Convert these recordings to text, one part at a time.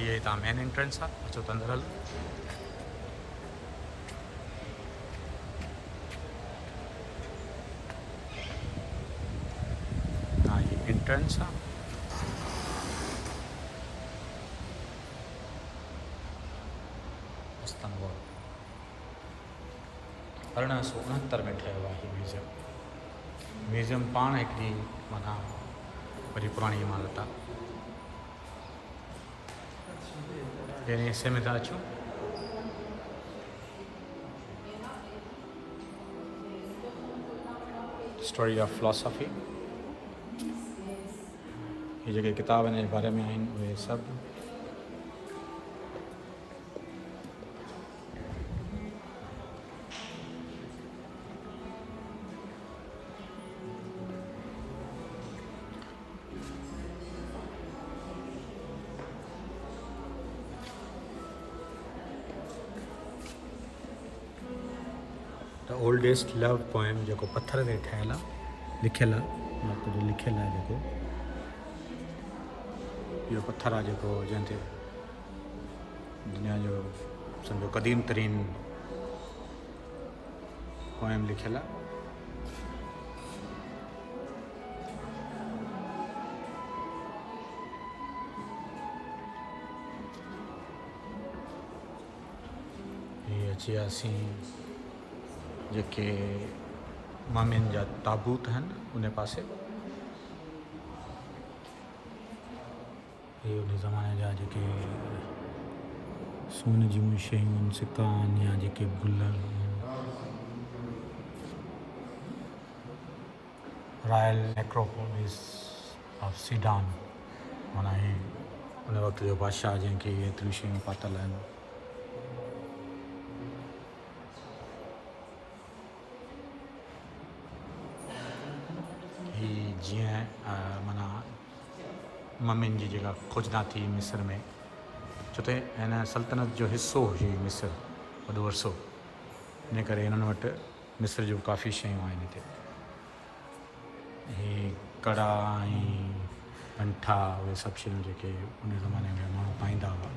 ये हितां main entrance आहे, अचो त अंदरि हलो। हाँ ये एंट्रेंस आहे। इस्तांबुल 1869 में ठहियो आहे हीउ म्यूज़ियम। म्यूज़ियम पाण हिकिड़ी माना वरी पुराणी इमारत आहे। पहिरें हिसे में था अचूं। स्टोरी ऑफ फिलोसफी, ये जेके किताब हिन जे बारे में आहिनि उहे सभु। द ओल्डेस्ट लव पोएम जेको पत्थर ते ठहियल आहे, लिखियलु आहे, कुझु लिखियलु आहे जेको इहो पत्थर आहे जेको जंहिं ते दुनिया जो सम्झो क़दीम तरीन पोएम लिखियलु आहे। हीअ अची वियासीं जेके मामियुनि जा ताबूत आहिनि उन पासे। ये उन ज़माने जा जेके सोन जूं शयूं सिक्का आहिनि या जेके गुल रॉयल नेक्रोपोलिस ऑफ सीडान, माना ही उन वक़्त जो बादशाह जंहिंखे एतिरियूं शयूं पातल आहिनि। जीअं माना मम्मियुनि जी जेका खोजना थी मिस्र में, छो त हिन सल्तनत जो हिसो हुई मिस्र वॾो अरसो, इन करे हिननि वटि मिस्र जूं काफ़ी शयूं आहिनि हिते। ही कड़ा ऐं अंठा उहे सभु शयूं जेके उन ज़माने में माण्हू पाईंदा हुआ,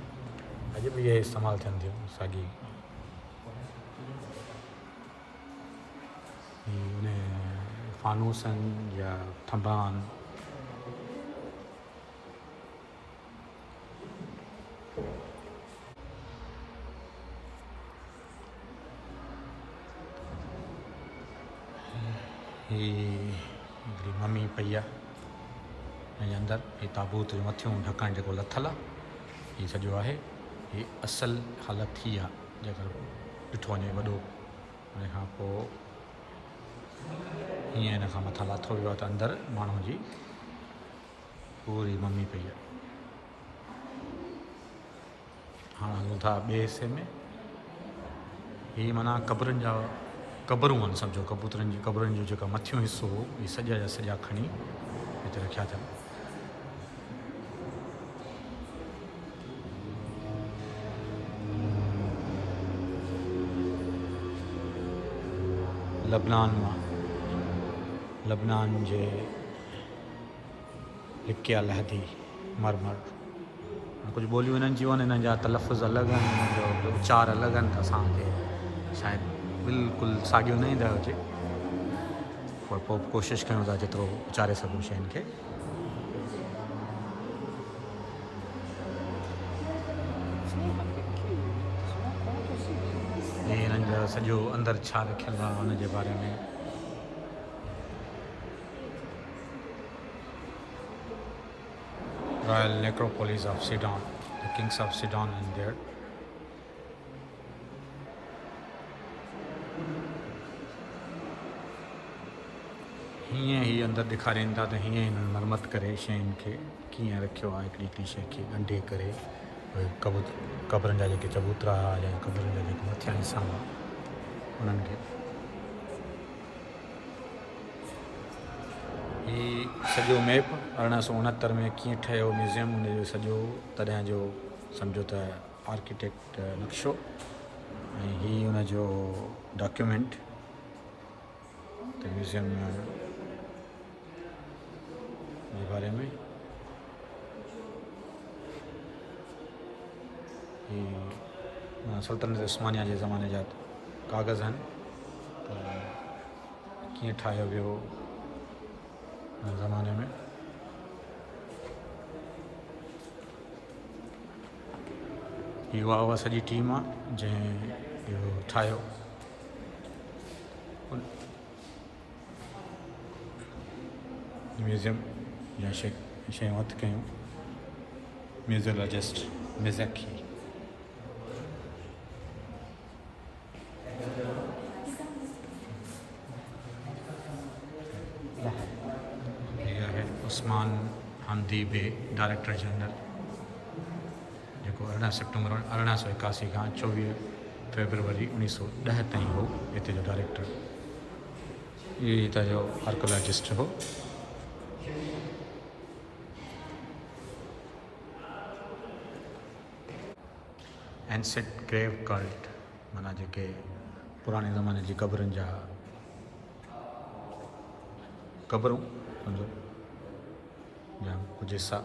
अॼु बि इहे इस्तेमालु थियनि थियूं साॻी। उन फानूसनि या थंभान, हिकिड़ी मम्मी पई आहे हिन जे अंदरि। हीअ ताबूत जो मथियों ढकणु जेको लथल आहे, हीअ सॼो आहे। हीअ असुलु हालति थी आहे जेकर ॾिठो वञे वॾो। उन खां पोइ हीअं हिन खां मथां लाथो वियो आहे त अंदरि माण्हू जी पूरी मम्मी पई आहे। हाणे हलूं था ॿिए हिसे में। हीअ माना क़बरुनि जा क़बरूं आहिनि, सम्झो कबूतरनि जी क़बरुनि जो जेका मथियों हिसो हो, इहे सॼा जा सॼा खणी हिते रखिया अथनि। लबनान जे लिकिया लहदी मरमर, कुझु ॿोलियूं हिननि जूं आहिनि, हिननि जा तलफ़ुज़ अलॻि आहिनि, हिननि जो उचार अलॻि आहिनि, त असांखे शायदि बिल्कुलु साॻियो न ईंदो हुजे, पर पोइ कोशिशि कयूं था जेतिरो उचारे सघूं शयुनि खे। हिननि जो सॼो अंदरि छा लिखियलु आहे हुन जे बारे में। Royal necropolis of Sidon, the kings of Sidon and there. हीअं ही अंदरि ॾेखारीनि था त हीअं हिननि मरमत करे शयुनि खे कीअं रखियो आहे, हिकिड़ी हिकिड़ी शइ खे ॻंढे करे। क़बरुनि जा जेके चबूतरा या क़बरुनि जा जेके मथियां हिसा हुआ उन्हनि खे। हीउ सॼो मैप 1869 में कीअं ठहियो म्यूज़ियम, उनजो सॼो तॾहिं जो सम्झो त आर्किटेक्ट नक्शो, ऐं हीउ उनजो डॉक्यूमेंट त म्यूज़ियम जे बारे में। ही सल्तनत उस्मानिया जे ज़माने जा कागज़ आहिनि त कीअं ठाहियो वियो हुन ज़माने में। ही उहा सॼी टीम आहे जंहिं इहो ठाहियो। म्यूज़ियम या शयूं हथु कयूं म्यूज़ियोलॉजिस्ट मिज़की। यह है उस्मान हमदी बे डायरेक्टर जनरल जेको 18 सितंबर 1881 खां 24 फरवरी 1910 ताईं हो हिते जो डायरेक्टर। इहो हितां जो आर्कोलॉजिस्ट हो। एंसेंट ग्रेव कल्ट माना जेके पुराणे ज़माने जी क़बरुनि जा क़बरूं सम्झो या कुझु हिसा।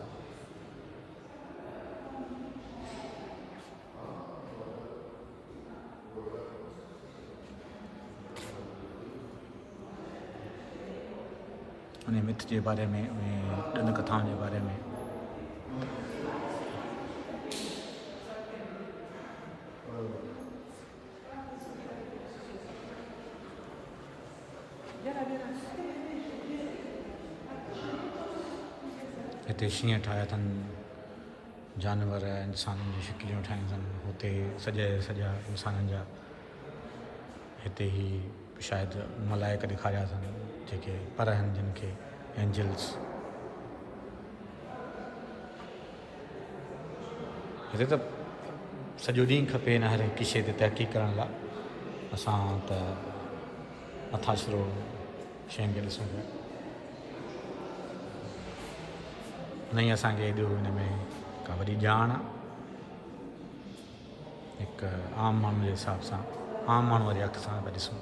उन मिथ जे बारे में ॾंद कथाउनि जे बारे में हिते शींहं ठाहिया अथनि, जानवर इंसाननि जी शिकिलियूं ठाहियूं अथनि। हुते सॼा इंसाननि जा हिते ई शायदि मलाइक ॾेखारिया अथनि जेके पर आहिनि जिन खे एंजल्स। हिते त सॼो ॾींहुं खपे हिन हर हिकु शइ ते तहक़ीक़ करण लाइ। असां त नथा सिरो शयुनि खे ॾिसूं पिया, न ई असांखे एॾो हिन में का वॾी ॼाण आहे। हिकु आम माण्हू जे हिसाब सां आम माण्हू वारी अख सां पिया ॾिसूं।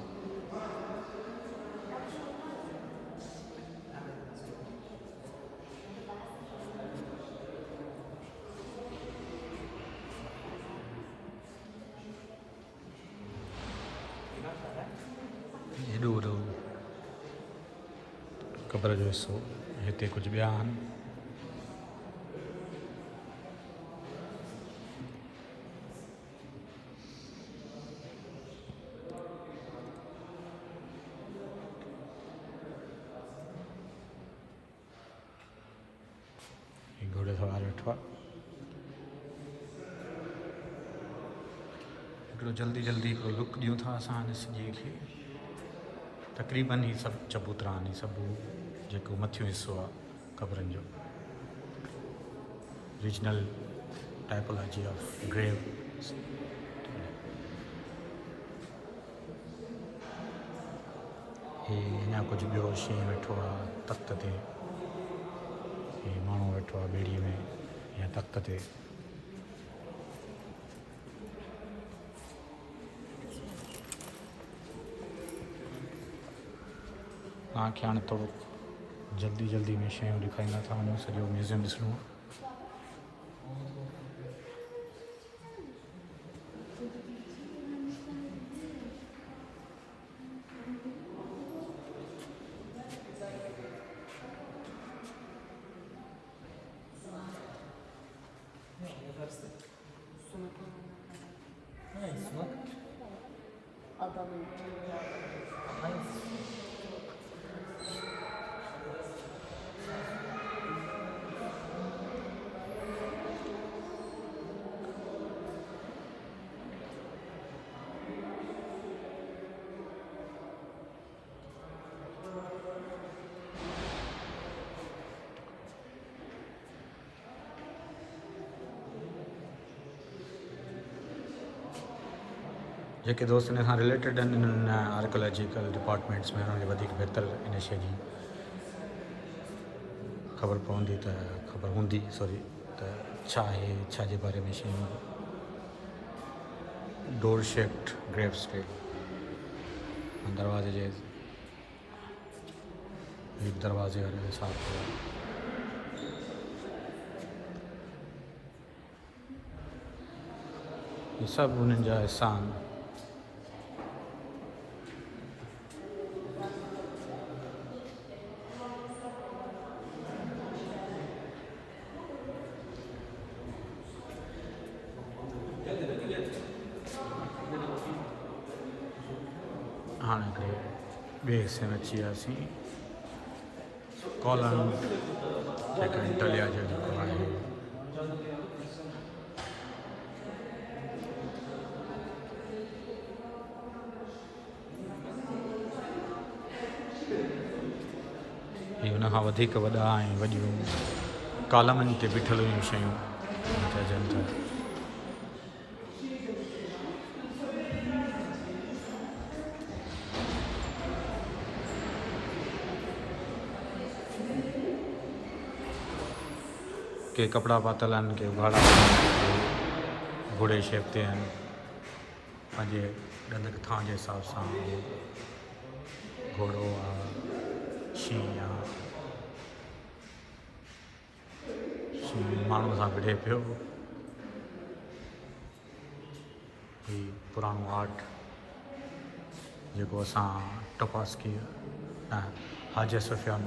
हेॾो वॾो क़बर जो हिसो। हिते कुझु ॿिया आहिनि। घोड़े सवार वेठो आहे। हिकिड़ो जल्दी हिकिड़ो लुक ॾियूं था असां हिन सॼे खे। तक़रीबन ही सभु चबूतरा आहिनि, सभु जेको मथियों हिसो आहे क़बरुनि जो। Regional typology of grave. ही अञा कुझु ॿियो शींहं वेठो आहे तख़्त ते। ही माण्हू वेठो आहे ॿेड़ीअ में या तख़्त ते। तव्हांखे हाणे थोरो जल्दी में शयूं ॾेखारींदा था वञूं। सॼो म्यूज़ियम ॾिसणो आहे। जेके दोस्त इन सां रिलेटेड आहिनि इन्हनि आर्कोलॉजिकल डिपार्टमेंट्स में, उन्हनि खे वधीक बहितर इन शइ जी ख़बर पवंदी त ख़बर हूंदी त छा आहे, छा जे बारे में शयूं। डोर शेप्ड ग्रेव्स खे दरवाजे जे हिकु दरवाजे वारे हिसाब सां ये सभु उन्हनि जा हिसा आहिनि। हाणे हिकिड़े ॿिए हिसे में अची वियासीं। कॉलम जेका इटालिया जो जेको आहे हीअ हुनखां वधीक वॾा ऐं वॾियूं कॉलमनि ते बीठल हुयूं शयूं चइजनि था। के कपिड़ा पातल आहिनि, के उघाड़ा घोड़े शेप ते आहिनि, पंहिंजे ॾंद थां जे हिसाब सां घोड़ो आहे, शींहुं आहे, शींहुं माण्हूअ सां विढ़े पियो। हीउ पुराणो आर्ट जेको असां टोपास्की हाजिया सुफ़ियान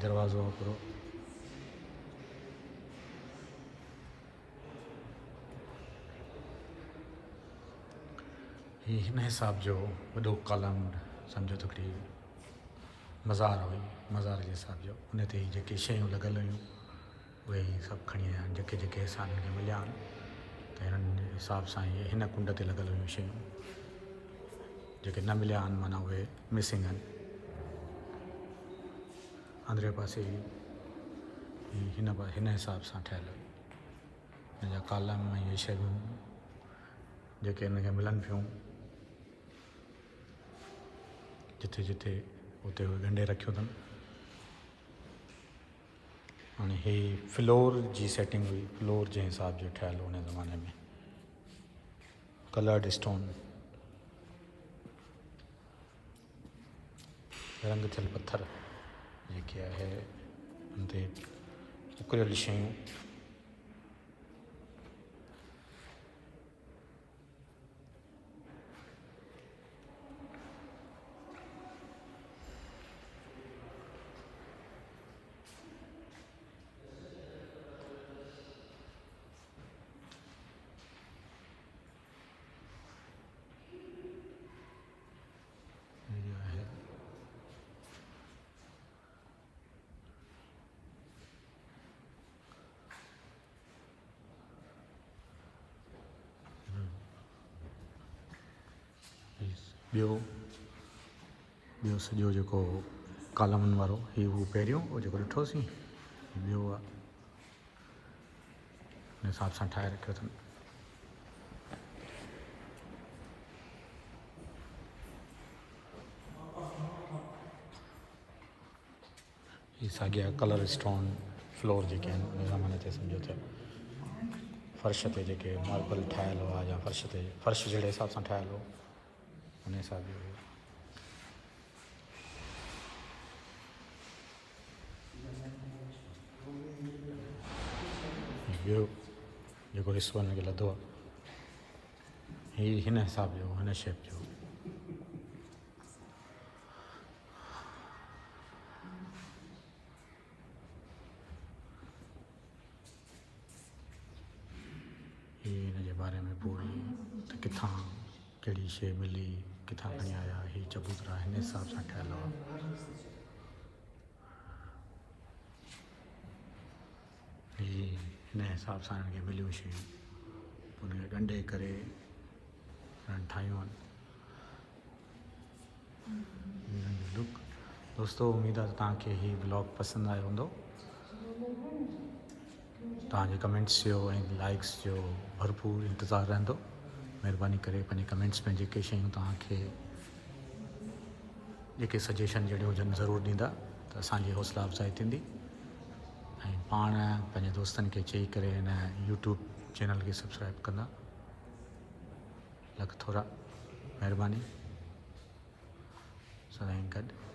दरवाज़ो आहे पूरो। ही हिन हिसाब जो वॾो कॉलम सम्झो त हिकिड़ी मज़ार हुई, मज़ार जे हिसाब जो। उन ते ई जेके शयूं लॻल हुयूं उहे ई सभु खणी आया आहिनि। जेके जेके हिसा हिननि खे मिलिया आहिनि त हिननि जे हिसाब सां इहे हिन कुंड ते लॻल हुयूं शयूं। जेके न मिलिया आहिनि माना उहे मिसिंग आहिनि। अंदरे पासे हिन हिसाब सां ठहियल हुई। हिन जा कॉलम ऐं इहे शयूं जेके हिनखे मिलनि पियूं जिथे जिथे उते उहे ॻंढे रखियो अथनि। हाणे ही फ्लोर जी सेटिंग हुई, फ्लोर जे हिसाब जो ठहियल हो उन ज़माने में। कलर्ड स्टोन, रंग थियल पत्थर जेके आहे उन ते उकरियल शयूं। ॿियो सॼो जेको कॉलमनि वारो ही हू पहिरियों उहो जेको ॾिठोसीं, ॿियो आहे हुन हिसाब सां ठाहे रखियो अथनि। ही साॻिया कलर स्टोन फ्लोर जेके आहिनि उन ज़माने ते सम्झो त फर्श ते जेके मार्बल ठाहियल हुआ या फर्श जहिड़े हिसाब सां ठहियल हो उन हिसाब जो। ॿियो जेको हिसो हिनखे लधो आहे ही हिन हिसाब जो, हिन शेप जो। ही हिन जे बारे में पूरी त किथां कहिड़ी शइ मिली, किथां खणी आया, ही चबूतरा हिन हिसाब सां ठहियल हुआ। ही हिन हिसाब सां हिनखे मिलियूं शयूं, हुनखे ॻंढे करे हिननि ठाहियूं आहिनि। लुक दोस्तों, उम्मीद आहे त तव्हांखे ही ब्लॉग पसंदि आयो हूंदो। तव्हांजे कमेंट्स जो ऐं लाइक्स जो भरपूर इंतज़ारु रहंदो। महिरबानी करे पंहिंजे कमेंट्स में जेके शयूं तव्हांखे जेके सजेशन जहिड़े हुजनि ज़रूरु ॾींदा त असांजी हौसला अफ़ज़ाई थींदी। ऐं पाण पंहिंजे दोस्तनि खे चई करे हिन यूट्यूब चैनल खे सब्सक्राइब कंदा। लख थोरा महिरबानी। सदाईं गॾु।